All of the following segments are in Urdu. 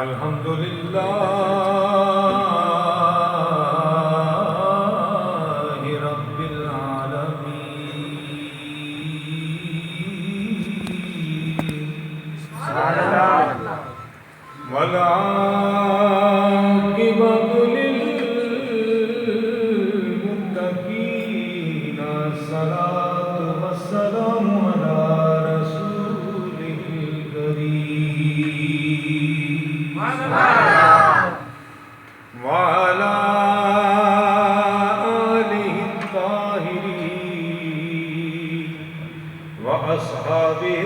الحمدللہ رب العالمین والعاقبۃ للمتقین الصلاۃ والسلام علی رسول الکریم وعلى آله الطاهرين وأصحابه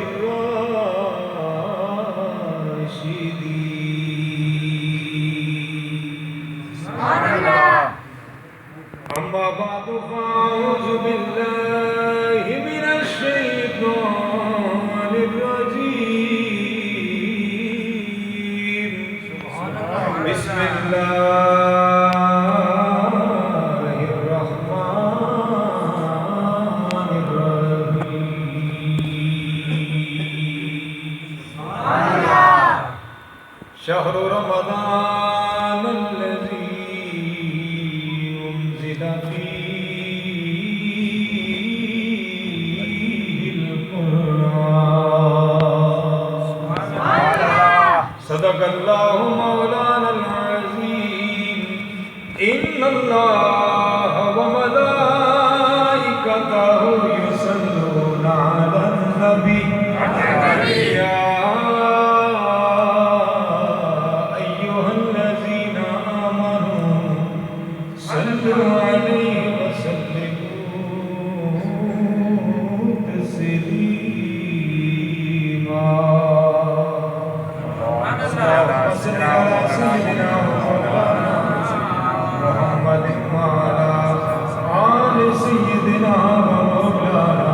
الراشدين أما بعد فأعوذ بالله من الشيطان الرجيم بسم الله الرحمن الرحيم شهر رمضان الذي أنزل فيه القرآن صدق الله مولانا العظيم إن الله وملائكته يصلون على النبي يا أيها الذين آمنوا صلوا عليه وسلموا تسليما اللهم صل على سيدنا محمد وعلى آل سيدنا ومولانا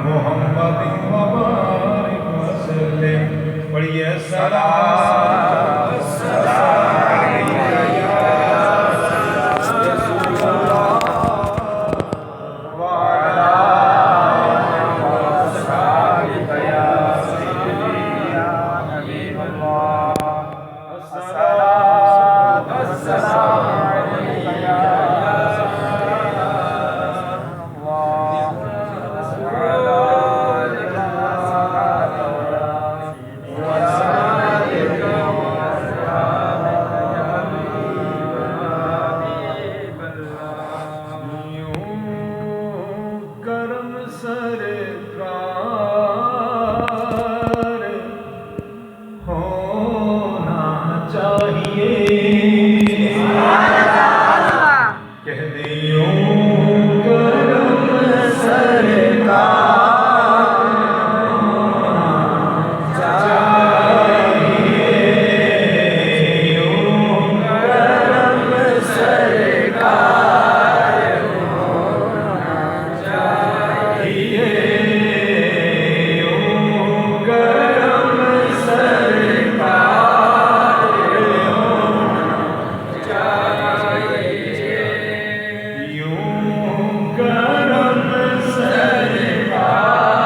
محمد وبارك وسلم پڑھیے الصلاۃ والسلام علیک یا رسول اللہ وعلی آلہ وصحبہ یا سیدی یا حبیب اللہ الصلاۃ والسلام علیک یا کرم سرکار ہونا چاہیے کہہ دیوں کرم سرکار ہونا چاہیے کرم سرکار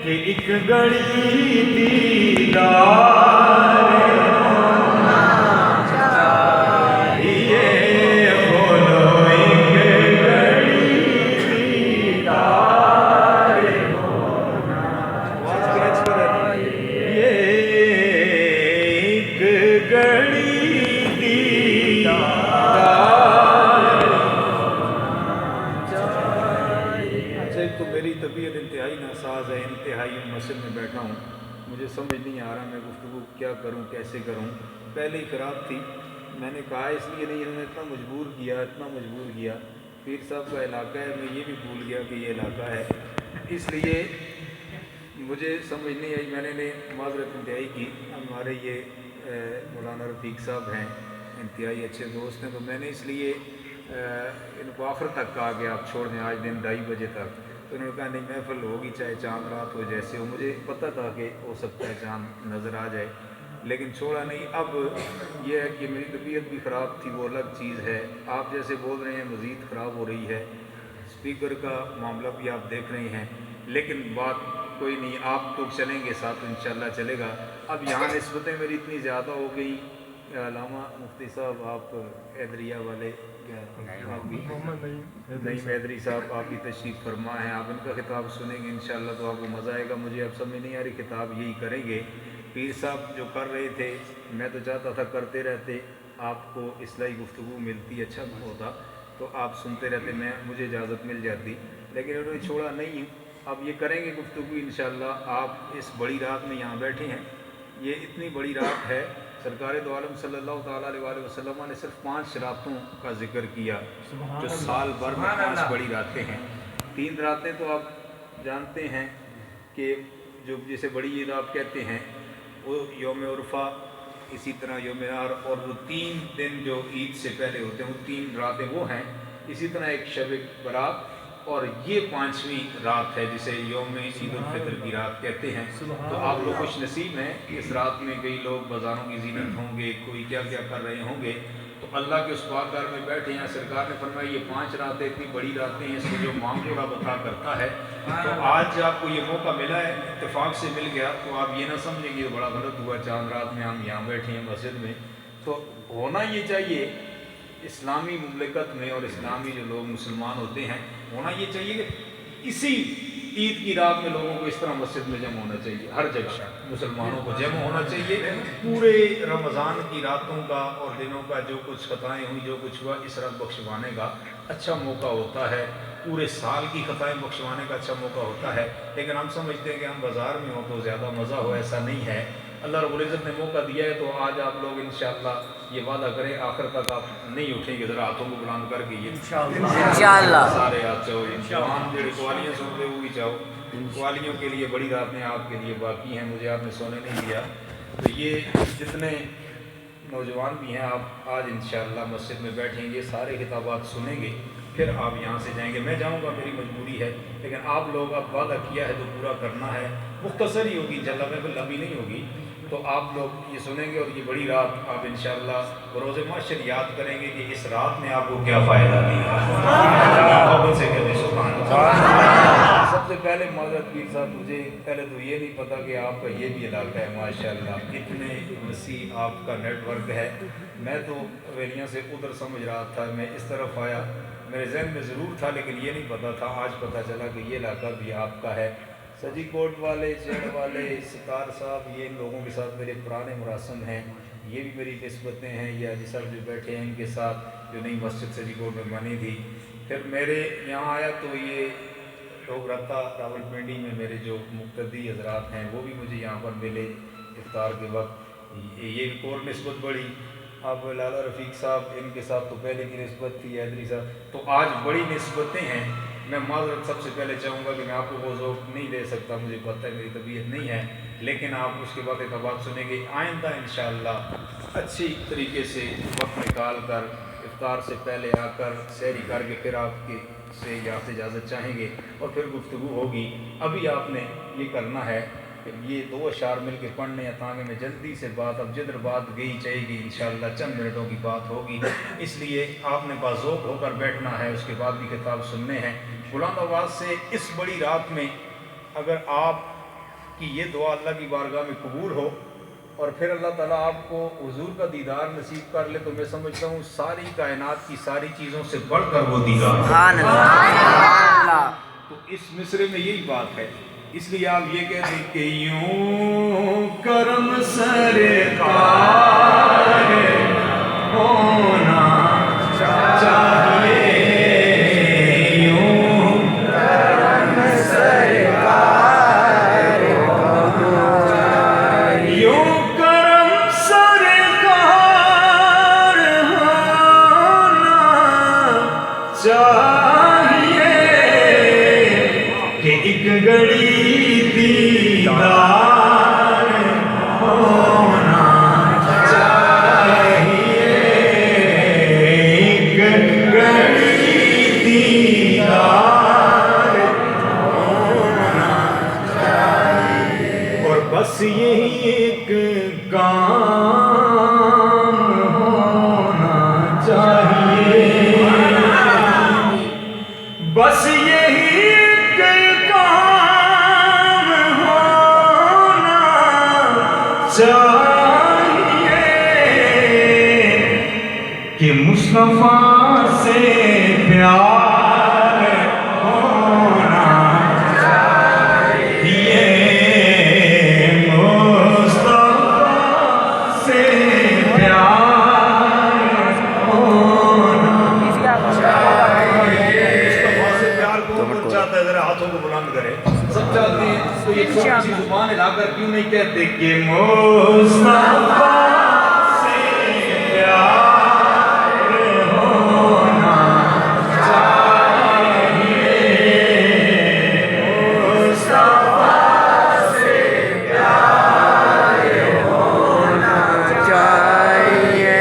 کہ ایک گھڑی دیدار ہونا چاہیے بولو ایک گھڑی دیدار ہونا چاہیے ایک گھڑی دیدار ایک تو میری طبیعت انتہائی ناساز ہے، انتہائی مسئلے میں بیٹھا ہوں، مجھے سمجھ نہیں آ رہا میں گفتگو کیا کروں کیسے کروں. پہلے ہی خراب تھی، میں نے کہا اس لیے نہیں، انہوں نے اتنا مجبور کیا. پیر صاحب کا علاقہ ہے، میں یہ بھی بھول گیا کہ یہ علاقہ ہے، اس لیے مجھے سمجھ نہیں آئی. میں نے معذرت انتہائی کی. ہمارے یہ مولانا رفیق صاحب ہیں، انتہائی اچھے دوست ہیں، تو میں نے اس لیے ان کو آخر تک کہا کہ آپ چھوڑ دیں آج دن 2:30 بجے تک. تو انہوں نے کہا نہیں محفل ہوگی چاہے چاند رات ہو جیسے ہو. مجھے پتہ تھا کہ ہو سکتا ہے چاند نظر آ جائے، لیکن چھوڑا نہیں. اب یہ ہے کہ میری طبیعت بھی خراب تھی، وہ الگ چیز ہے. آپ جیسے بول رہے ہیں مزید خراب ہو رہی ہے، اسپیکر کا معاملہ بھی آپ دیکھ رہے ہیں، لیکن بات کوئی نہیں، آپ تو چلیں گے ساتھ تو انشاءاللہ چلے گا. اب یہاں نسبتیں میری اتنی زیادہ ہو گئی. علامہ مفتی صاحب آپ حیدریہ والے آپ بھی نعیم حیدری صاحب آپ کی تشریف فرما ہیں، آپ ان کا خطاب سنیں گے انشاءاللہ تو آپ کو مزہ آئے گا. مجھے اب سمجھ نہیں آ رہی خطاب یہی کریں گے. پیر صاحب جو کر رہے تھے میں تو چاہتا تھا کرتے رہتے، آپ کو اصلاحی گفتگو ملتی اچھا ہوتا تو آپ سنتے رہتے، مجھے اجازت مل جاتی، لیکن انہوں نے چھوڑا نہیں. اب یہ کریں گے گفتگو انشاءاللہ. آپ اس بڑی رات میں یہاں بیٹھے ہیں، یہ اتنی بڑی رات ہے. سرکار دو عالم صلی اللہ تعالیٰ علیہ وسلم نے صرف 5 راتوں کا ذکر کیا جو سال بھر میں 5 بڑی راتیں ہیں. 3 راتیں تو آپ جانتے ہیں کہ جو جسے بڑی عید آپ کہتے ہیں وہ یوم عرفہ، اسی طرح یوم نحر، اور وہ 3 دن جو عید سے پہلے ہوتے ہیں وہ 3 راتیں وہ ہیں. اسی طرح ایک شب برات، اور یہ 5ویں رات ہے جسے یوم عید الفطر کی رات کہتے ہیں. تو آپ لوگ خوش نصیب ہیں کہ اس رات میں کئی لوگ بازاروں کی زینت ہوں گے، کوئی کیا کیا کر رہے ہوں گے، تو اللہ کے اس پاک گھر میں بیٹھے ہیں. سرکار نے فرمایا یہ 5 راتیں اتنی بڑی راتیں ہیں، اس کو جو مانگو رب عطا کرتا ہے. تو آج آپ کو یہ موقع ملا ہے، اتفاق سے مل گیا، تو آپ یہ نہ سمجھیں کہ یہ بڑا غلط ہوا چاند رات میں ہم یہاں بیٹھے ہیں مسجد میں. تو ہونا یہ چاہیے اسلامی مملکت میں، اور اسلامی جو لوگ مسلمان ہوتے ہیں ہونا یہ چاہیے کہ اسی عید کی رات میں لوگوں کو اس طرح مسجد میں جمع ہونا چاہیے. ہر جگہ مسلمانوں کو جمع ہونا چاہیے. پورے رمضان کی راتوں کا اور دنوں کا جو کچھ خطائیں ہوئی، جو کچھ ہوا، اس رات بخشوانے کا اچھا موقع ہوتا ہے. پورے سال کی خطائیں بخشوانے کا اچھا موقع ہوتا ہے. لیکن ہم سمجھتے ہیں کہ ہم بازار میں ہوں تو زیادہ مزہ ہو، ایسا نہیں ہے. اللہ رب العزت نے موقع دیا ہے تو آج آپ لوگ انشاءاللہ یہ وعدہ کریں آخر تک آپ نہیں اٹھیں گے. ذرا ہاتھوں کو بلند کر کے یہ انشاءاللہ سارے ہاتھ چاہو جوان جو قوالیاں سنتے ہوئی چاہو. قوالیوں کے لیے بڑی راتیں آپ کے لیے باقی ہیں، مجھے آپ نے سونے نہیں دیا. تو یہ جتنے نوجوان بھی ہیں آپ آج انشاءاللہ مسجد میں بیٹھیں گے، سارے خطابات سنیں گے، پھر آپ یہاں سے جائیں گے. میں جاؤں گا، میری مجبوری ہے، لیکن آپ لوگ اب وعدہ کیا ہے تو پورا کرنا ہے. مختصر ہی ہوگی انشاءاللہ، بالکل لمبی نہیں ہوگی. تو آپ لوگ یہ سنیں گے اور یہ بڑی رات آپ انشاءاللہ بروز محشر یاد کریں گے کہ اس رات نے آپ کو کیا فائدہ دیا. سے کہتے ہیں سبحان اللہ. سب سے پہلے معذرت پیر صاحب، مجھے پہلے تو یہ نہیں پتا کہ آپ کا یہ بھی علاقہ ہے. ماشاءاللہ اتنے وسیع آپ کا نیٹ ورک ہے. میں تو ویلیاں سے ادھر سمجھ رہا تھا، میں اس طرف آیا، میرے ذہن میں ضرور تھا لیکن یہ نہیں پتا تھا. آج پتہ چلا کہ یہ علاقہ بھی آپ کا ہے. سجی کوٹ والے، چیڑ والے، ستار صاحب، یہ ان لوگوں کے ساتھ میرے پرانے مراسم ہیں. یہ بھی میری نسبتیں ہیں. یہ حاجی صاحب جو بیٹھے ہیں ان کے ساتھ جو نئی مسجد سجی کوٹ میں بنی تھی. پھر میرے یہاں آیا تو یہ لوگ رہتا راول پنڈی میں میرے جو مقتدی حضرات ہیں وہ بھی مجھے یہاں پر ملے افطار کے وقت. یہ ایک اور نسبت بڑی. اب لالا رفیق صاحب ان کے ساتھ تو پہلے کی نسبت تھی، حیدری صاحب، تو آج بڑی نسبتیں ہیں. میں معذرت سب سے پہلے چاہوں گا کہ میں آپ کو وہ ذوق نہیں دے سکتا، مجھے پتہ ہے میری طبیعت نہیں ہے، لیکن آپ اس کے بعد خطابات سنیں گے. آئندہ انشاءاللہ اچھی طریقے سے وقت نکال کر افطار سے پہلے آ کر سحری کر کے پھر آپ کے سے یہاں سے اجازت چاہیں گے اور پھر گفتگو ہوگی. ابھی آپ نے یہ کرنا ہے کہ یہ 2 اشعار مل کے پڑھنے ہیں تاکہ میں جلدی سے بات، اب جدھر بات گئی چاہے گی انشاءاللہ چند منٹوں کی بات ہوگی، اس لیے آپ نے باذوق ہو کر بیٹھنا ہے. اس کے بعد بھی خطاب سننے ہیں بلند آواز سے. اس بڑی رات میں اگر آپ کی یہ دعا اللہ کی بارگاہ میں قبول ہو اور پھر اللہ تعالیٰ آپ کو حضور کا دیدار نصیب کر لے تو میں سمجھتا ہوں ساری کائنات کی ساری چیزوں سے بڑھ کر وہ دیدار. سبحان اللہ. تو اس مصرے میں یہی بات ہے، اس لیے آپ یہ کہتے ہیں کہ یوں کرم سرکار ہونا چاہیے، یوں کرم سرکار ہونا چاہیے، یوں کرم سرکار ہونا چاہیے کہ ایک گھڑی دیدار ہونا چاہیے، ایک گھڑی دیدار ہونا چاہیے، اور بس یہی ایک کام چاہیے کہ مصطفیٰ سے پیار ہونا چاہیے، مصطفیٰ سے پیار ہونا چاہیے۔ مصطفیٰ سے پیار کون چاہتا ہے؟ ذرا ہاتھوں کو بلند کرے۔ سب چاہتے ہیں تو یہ چھوٹی سی زبان ہلا کر کیوں نہیں کہتے کہ مصطفیٰ سے پیار ہونا چاہیے، مصطفیٰ سے پیار ہونا چاہیے،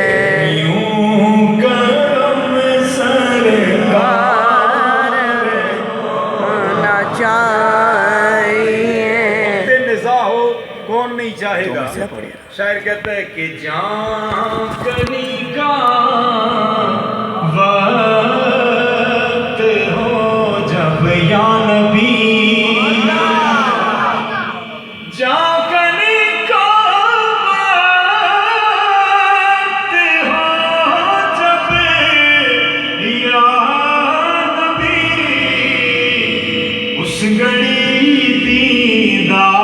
یوں کرم سرکار ہونا چاہیے۔ کون نہیں چاہے گا؟ شاعر کہتا ہے کہ جان کنی کا وقت ہو جب یا نبی، جان کنی کا وقت ہو جب یا نبی، اس گھڑی دیدار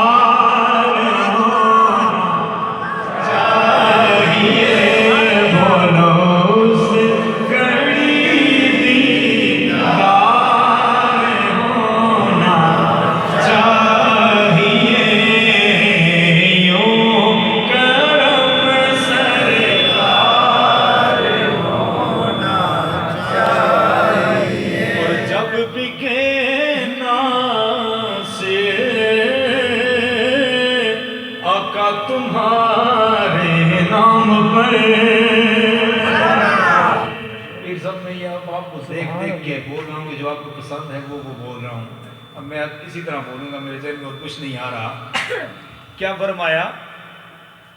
تمہارے نام پر۔ پھر سب میں یہ آپ کو دیکھ کے بول رہا ہوں کہ جو آپ کو پسند ہے وہ بول رہا ہوں۔ اب میں اسی طرح بولوں گا، میرے ذہن میں اور کچھ نہیں آ رہا۔ کیا فرمایا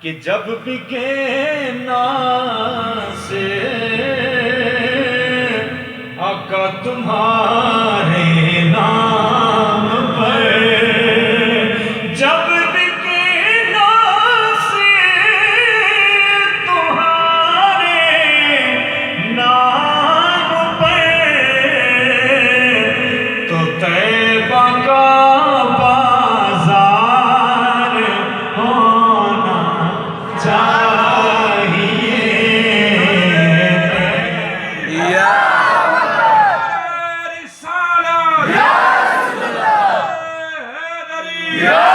کہ جب بھی کہنا سے آقا تمہارے نام پر، جب Yeah!